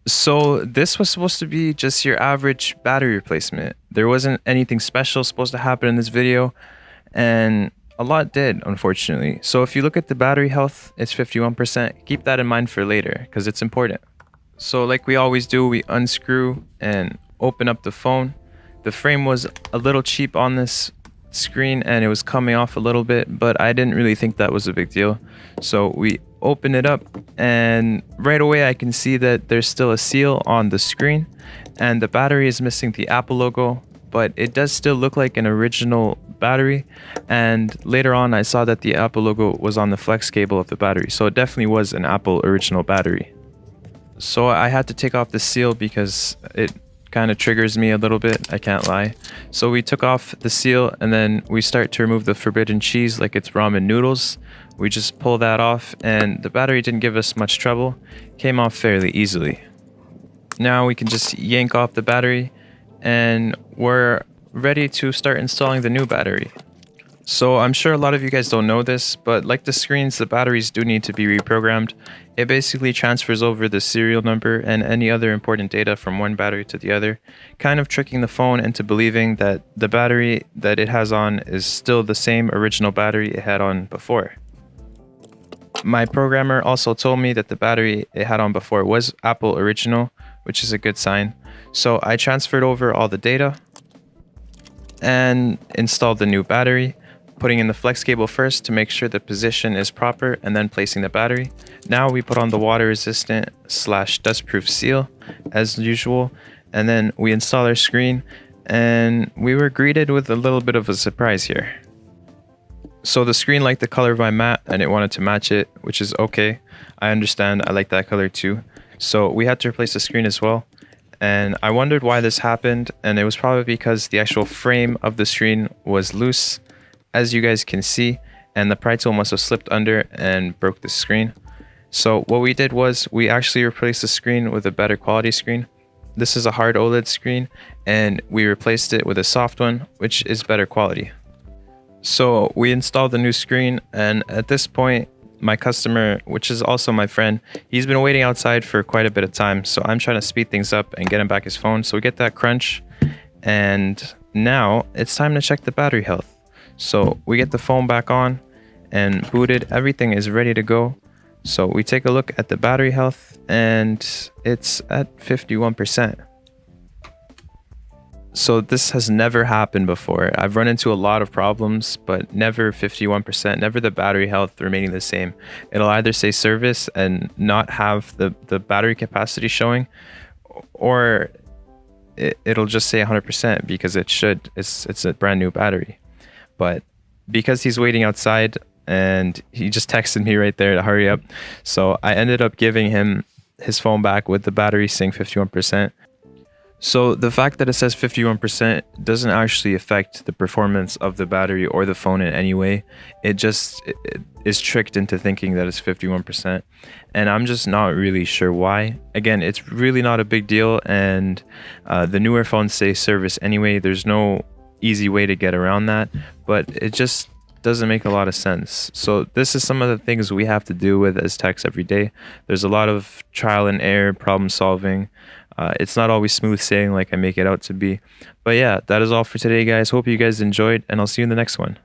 So this was supposed to be just your average battery replacement. There wasn't anything special supposed to happen in this video, and a lot did, unfortunately. So if you look at the battery health, it's 51%. Keep that in mind for later, because it's important. So like we always do, we unscrew and open up the phone. The frame was a little cheap on this screen and it was coming off a little bit, but I didn't really think that was a big deal. So we open it up and right away I can see that there's still a seal on the screen and the battery is missing the Apple logo, but it does still look like an original battery. And later on I saw that the Apple logo was on the flex cable of the battery, so it definitely was an Apple original battery. So I had to take off the seal because it kind of triggers me a little bit, I can't lie. So we took off the seal and then we start to remove the forbidden cheese like it's ramen noodles. We just pull that off and the battery didn't give us much trouble, came off fairly easily. Now we can just yank off the battery and we're ready to start installing the new battery. So I'm sure a lot of you guys don't know this, but like the screens, the batteries do need to be reprogrammed. It basically transfers over the serial number and any other important data from one battery to the other, kind of tricking the phone into believing that the battery that it has on is still the same original battery it had on before. My programmer also told me that the battery it had on before was Apple original, which is a good sign. So I transferred over all the data and installed the new battery, putting in the flex cable first to make sure the position is proper and then placing the battery. Now we put on the water resistant / dustproof seal as usual, and then we install our screen and we were greeted with a little bit of a surprise here. So the screen liked the color of my mat and it wanted to match it, which is okay. I understand, I like that color too. So we had to replace the screen as well. And I wondered why this happened, and it was probably because the actual frame of the screen was loose, as you guys can see, and the pry tool must have slipped under and broke the screen. So what we did was we actually replaced the screen with a better quality screen. This is a hard OLED screen and we replaced it with a soft one, which is better quality. So we installed the new screen, and at this point my customer, which is also my friend, he's been waiting outside for quite a bit of time, so I'm trying to speed things up and get him back his phone. So we get that crunch, and now it's time to check the battery health. So we get the phone back on and booted, everything is ready to go. So we take a look at the battery health and it's at 51%. So this has never happened before. I've run into a lot of problems, but never 51%, never the battery health remaining the same. It'll either say service and not have the battery capacity showing, or it'll just say 100% because it should. It's a brand new battery. But because he's waiting outside and he just texted me right there to hurry up, so I ended up giving him his phone back with the battery saying 51%. So the fact that it says 51% doesn't actually affect the performance of the battery or the phone in any way. It is tricked into thinking that it's 51%, and I'm just not really sure why. Again, it's really not a big deal, and the newer phones say service anyway. There's no easy way to get around that, but it just doesn't make a lot of sense. So this is some of the things we have to deal with as techs every day. There's a lot of trial and error, problem solving. It's not always smooth sailing like I make it out to be. But yeah, that is all for today, guys. Hope you guys enjoyed, and I'll see you in the next one.